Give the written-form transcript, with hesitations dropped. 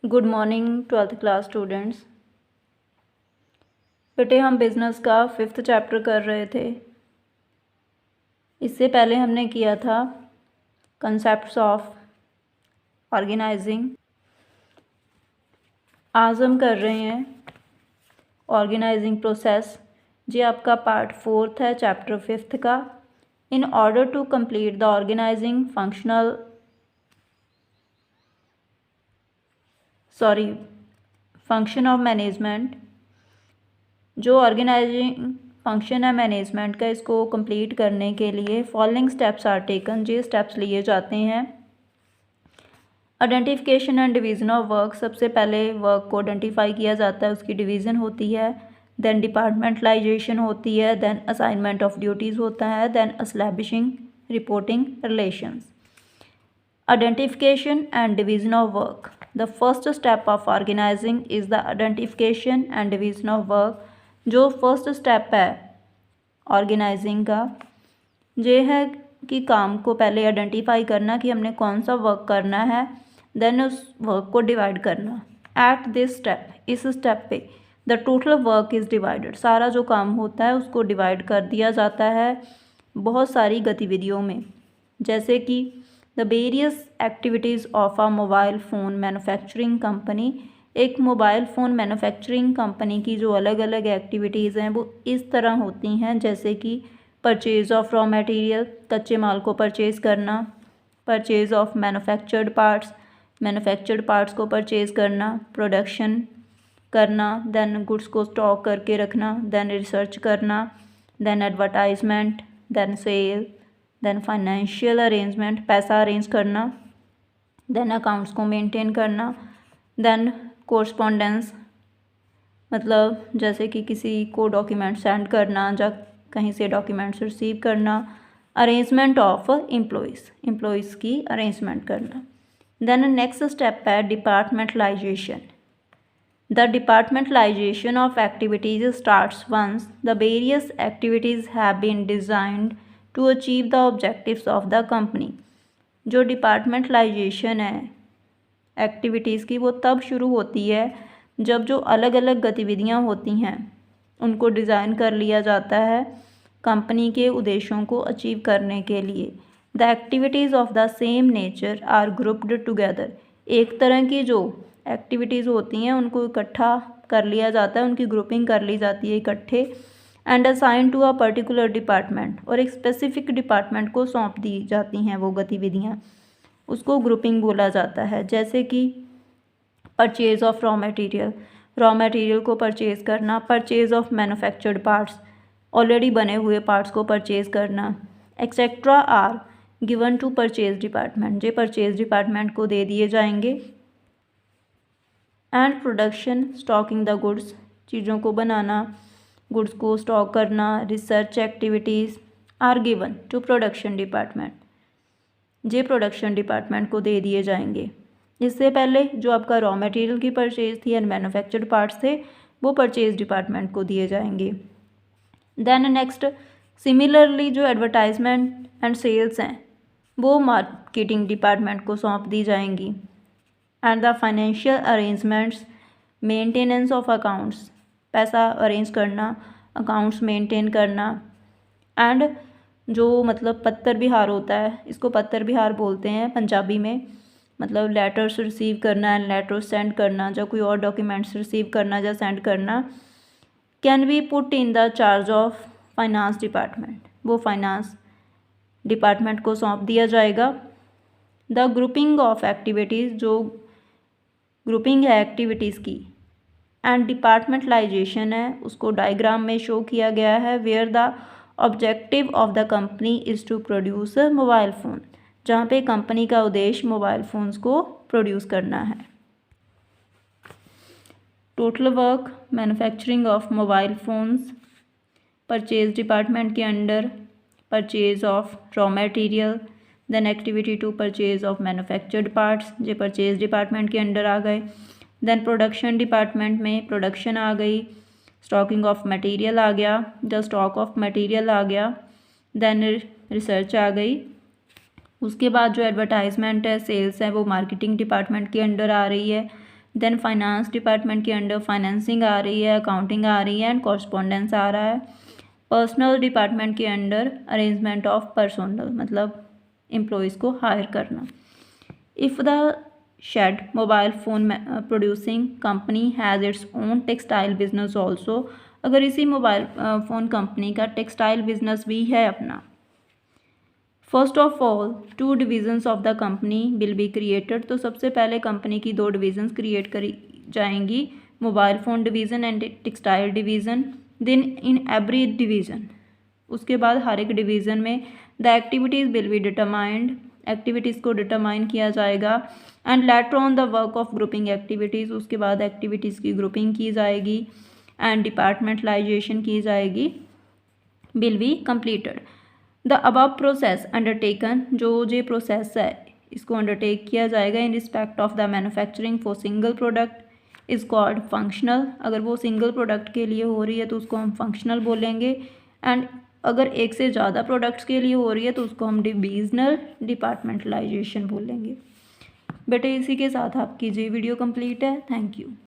Good morning 12th class students. बेटे हम business का 5th चैप्टर कर रहे थे। इससे पहले हमने किया था कंसेप्ट्स ऑफ ऑर्गेनाइजिंग। आज हम कर रहे हैं ऑर्गेनाइजिंग प्रोसेस। ये आपका पार्ट 4th है चैप्टर 5th का। In order to complete the organising function of management. जो ऑर्गेनाइजिंग फंक्शन है मैनेजमेंट का, इसको कंप्लीट करने के लिए फॉलोइंग स्टेप्स आर टेकन। ये स्टेप्स लिए जाते हैं। Identification and division of work. सबसे पहले वर्क को आइडेंटिफाई किया जाता है, उसकी डिवीज़न होती है। देन डिपार्टमेंटलाइजेशन होती है। देन असाइनमेंट ऑफ ड्यूटीज़ होता है। Then establishing reporting relations. Identification and division of work. The first step of organizing is the identification and division of work. जो फर्स्ट स्टेप है ऑर्गेनाइजिंग का, ये है कि काम को पहले आइडेंटिफाई करना कि हमने कौन सा वर्क करना है, देन उस वर्क को डिवाइड करना। एट दिस स्टेप, इस स्टेप पे the total work is divided. सारा जो काम होता है उसको डिवाइड कर दिया जाता है बहुत सारी गतिविधियों में, जैसे कि the various activities of a mobile phone manufacturing company. एक मोबाइल फ़ोन मैन्युफैक्चरिंग कंपनी की जो अलग अलग एक्टिविटीज़ हैं वो इस तरह होती हैं, जैसे कि परचेज़ ऑफ रॉ मटेरियल, कच्चे माल को परचेज़ करना। परचेज़ ऑफ मैन्युफैक्चर्ड पार्ट्स को परचेज़ करना। प्रोडक्शन करना। देन गुड्स को स्टॉक करके रखना। देन रिसर्च करना। Then advertisement. Then sale. Then financial arrangement, पैसा अरेंज करना। देन अकाउंट्स को मेंटेन करना। देन कोरस्पॉन्डेंस, मतलब जैसे कि किसी को डॉक्यूमेंट सेंड करना या कहीं से डॉक्यूमेंट्स रिसीव करना। अरेंजमेंट ऑफ एम्प्लॉयज़ की अरेंजमेंट करना। देन नेक्स्ट स्टेप है departmentalisation. The departmentalization of activities starts once the various activities have been designed to achieve the objectives of the company. जो departmentalisation है एक्टिविटीज़ की, वो तब शुरू होती है जब जो अलग अलग गतिविधियां होती हैं उनको डिज़ाइन कर लिया जाता है कंपनी के उद्देश्यों को अचीव करने के लिए। The activities of the same nature are grouped together. एक तरह की जो एक्टिविटीज़ होती हैं उनको इकट्ठा कर लिया जाता है, उनकी ग्रुपिंग कर ली जाती है इकट्ठे। And assign to a particular department, और एक स्पेसिफिक डिपार्टमेंट को सौंप दी जाती हैं वो गतिविधियाँ, उसको ग्रुपिंग बोला जाता है। जैसे कि परचेज़ ऑफ रॉ मटेरियल को परचेज़ करना। Purchase of manufactured parts, already बने हुए पार्ट्स को परचेज़ करना। Etcetera are given to purchase department, ये परचेज़ डिपार्टमेंट को दे दिए जाएंगे। And production, stocking the goods, चीज़ों को बनाना, गुड्स को स्टॉक करना। Research activities are given to production department, ये प्रोडक्शन डिपार्टमेंट को दे दिए जाएंगे। इससे पहले जो आपका रॉ मटेरियल की परचेज़ थी एंड मैन्युफैक्चर्ड पार्ट्स थे वो परचेज़ डिपार्टमेंट को दिए जाएंगे। देन नेक्स्ट, सिमिलरली जो एडवर्टाइजमेंट एंड सेल्स हैं वो मार्केटिंग डिपार्टमेंट को सौंप दी जाएंगी। And the financial arrangements, maintenance of accounts, पैसा अरेंज करना, अकाउंट्स मेंटेन करना। एंड जो मतलब पत्तर बिहार होता है, इसको पत्तर बिहार बोलते हैं पंजाबी में, मतलब लेटर्स रिसीव करना एंड लेटर्स सेंड करना, या कोई और डॉक्यूमेंट्स रिसीव करना या सेंड करना, can be put in the charge of finance department, वो फाइनेंस डिपार्टमेंट को सौंप दिया जाएगा। द ग्रुपिंग ऑफ एक्टिविटीज़, जो ग्रुपिंग है एक्टिविटीज़ की, एंड डिपार्टमेंटलाइजेशन है, उसको डायग्राम में शो किया गया है। Where the objective of the company is to produce mobile phone, जहाँ पे कंपनी का उद्देश्य मोबाइल फ़ोन्स को प्रोड्यूस करना है। Total work manufacturing of mobile phones, purchase department के under purchase of raw material. Then activity to purchase of manufactured parts, ये purchase department के अंडर आ गए। देन प्रोडक्शन डिपार्टमेंट में प्रोडक्शन आ गई। स्टॉकिंग ऑफ मटेरियल आ गया, द स्टॉक ऑफ मटेरियल आ गया। देन रिसर्च आ गई। उसके बाद जो एडवर्टाइजमेंट है, सेल्स है, वो मार्केटिंग डिपार्टमेंट के अंडर आ रही है। देन फाइनेंस डिपार्टमेंट के अंडर फाइनेंसिंग आ रही है, अकाउंटिंग आ रही है एंड कॉरस्पॉन्डेंस आ रहा है। पर्सनल डिपार्टमेंट के अंडर अरेंजमेंट ऑफ पर्सोनल मतलब एम्प्लॉयज़ को हायर करना। If the said mobile phone producing company has its own textile business also, अगर इसी मोबाइल फ़ोन कंपनी का टेक्सटाइल बिजनेस भी है अपना। First of all 2 divisions of the company will be created, तो सबसे पहले कंपनी की 2 डिविजन्स क्रिएट करी जाएंगी, mobile phone division and textile division. Then in every division, उसके बाद हर एक डिवीज़न में the activities will be determined, activities को डिटरमाइन किया जाएगा and later on the work of grouping activities, उसके बाद एक्टिविटीज़ की ग्रुपिंग की जाएगी एंड डिपार्टमेंटलाइजेशन की जाएगी, will be completed. The above process undertaken, जो ये प्रोसेस है इसको अंडरटेक किया जाएगा in respect of the manufacturing for single product is called functional, अगर वो सिंगल प्रोडक्ट के लिए हो रही है तो उसको हम फंक्शनल बोलेंगे एंड अगर एक से ज़्यादा प्रोडक्ट्स के लिए हो रही है तो उसको हम डिविजनल डिपार्टमेंटलाइजेशन बोलेंगे। बेटे इसी के साथ आपकी ये वीडियो कंप्लीट है। Thank you.